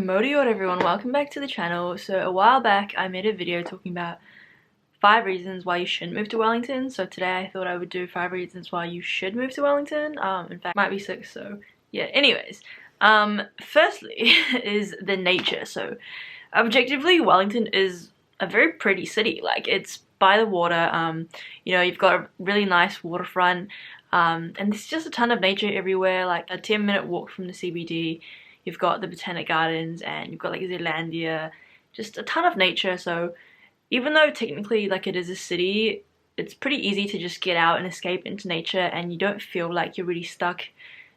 Modiot everyone, welcome back to the channel. So a while back I made a video talking about 5 reasons why you shouldn't move to Wellington. So today I thought I would do 5 reasons why you should move to Wellington. In fact, might be 6, so yeah. Anyways, firstly is the nature. So objectively, Wellington is a very pretty city. Like, it's by the water. You know, you've got a really nice waterfront, and there's just a ton of nature everywhere. Like a 10-minute walk from the CBD. You've got the Botanic Gardens and you've got like Zealandia, just a ton of nature. So even though technically like it is a city, it's pretty easy to just get out and escape into nature and you don't feel like you're really stuck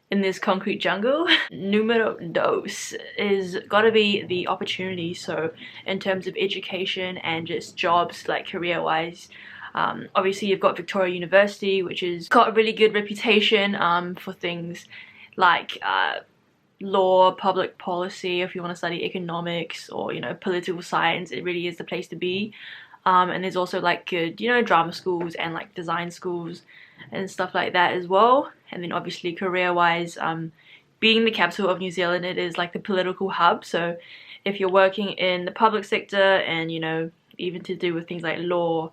in this concrete jungle. Numero dos is gotta be the opportunity. So in terms of education and just jobs, like career-wise, obviously you've got Victoria University, which has got a really good reputation for things like law, public policy. If you want to study economics or, you know, political science, it really is the place to be. And there's also like good, you know, drama schools and like design schools and stuff like that as well. And then obviously career-wise, being the capital of New Zealand, it is like the political hub. So if you're working in the public sector and, you know, even to do with things like law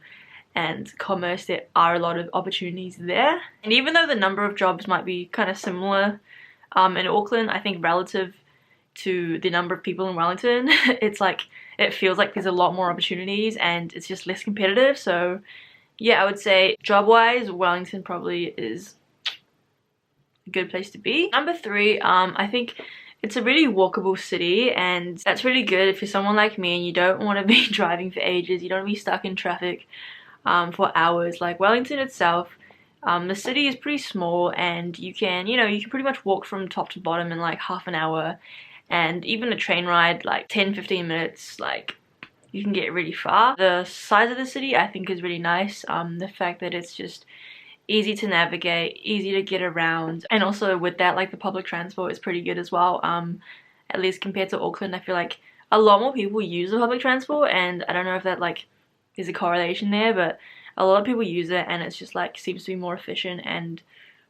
and commerce, there are a lot of opportunities there. And even though the number of jobs might be kind of similar in Auckland, I think relative to the number of people in Wellington, it's like, it feels like there's a lot more opportunities and it's just less competitive. So yeah, I would say job-wise, Wellington probably is a good place to be. Number 3, I think it's a really walkable city, and that's really good if you're someone like me and you don't want to be driving for ages, you don't want to be stuck in traffic for hours. Like Wellington itself, the city is pretty small and you can, you know, you can pretty much walk from top to bottom in like half an hour, and even a train ride like 10-15 minutes, like you can get really far. The size of the city I think is really nice. The fact that it's just easy to navigate, easy to get around, and also with that, like the public transport is pretty good as well. At least compared to Auckland, I feel like a lot more people use the public transport, and I don't know if that like is a correlation there, but a lot of people use it and it's just like seems to be more efficient and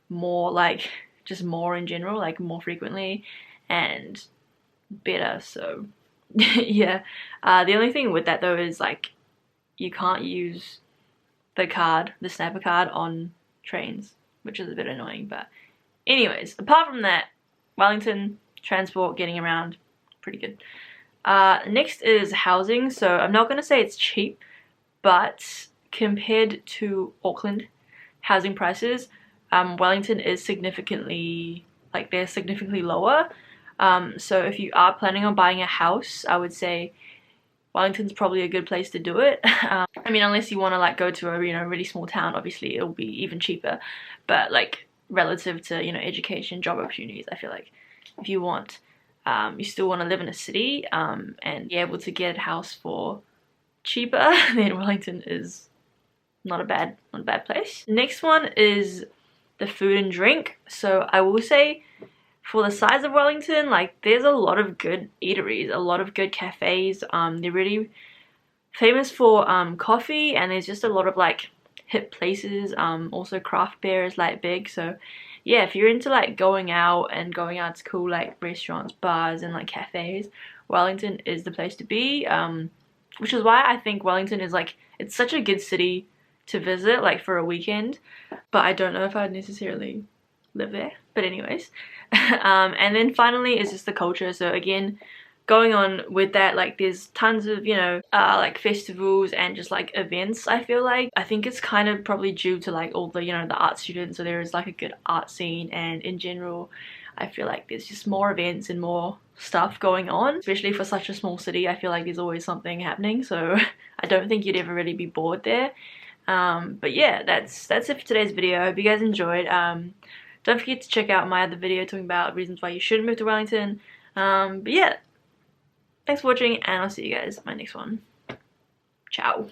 more like just more in general, like more frequently and better. So yeah, the only thing with that though is like you can't use the card, the Snapper card, on trains, which is a bit annoying. But anyways, apart from that, Wellington transport, getting around, pretty good. Next is housing. So I'm not gonna say it's cheap, but compared to Auckland housing prices, Wellington is significantly, like they're significantly lower. So if you are planning on buying a house, I would say Wellington's probably a good place to do it. I mean, unless you want to like go to a, you know, really small town, obviously it'll be even cheaper. But like relative to, you know, education, job opportunities, I feel like if you want, you still want to live in a city and be able to get a house for cheaper, then Wellington is not a bad place. Next one is the food and drink. So I will say, for the size of Wellington, like there's a lot of good eateries, a lot of good cafes. They're really famous for coffee, and there's just a lot of like hip places. Also craft beer is like big. So yeah, if you're into like going out to cool like restaurants, bars and like cafes, Wellington is the place to be. Which is why I think Wellington is like, it's such a good city to visit like for a weekend, but I don't know if I'd necessarily live there. But anyways, and then finally is just the culture. So again, going on with that, like there's tons of, you know, like festivals and just like events. I feel like, I think it's kind of probably due to like all the, you know, the art students, so there is like a good art scene, and in general I feel like there's just more events and more stuff going on, especially for such a small city. I feel like there's always something happening, so I don't think you'd ever really be bored there. But yeah, that's it for today's video. I hope you guys enjoyed. Don't forget to check out my other video talking about reasons why you should move to Wellington. But yeah, thanks for watching, and I'll see you guys in my next one. Ciao.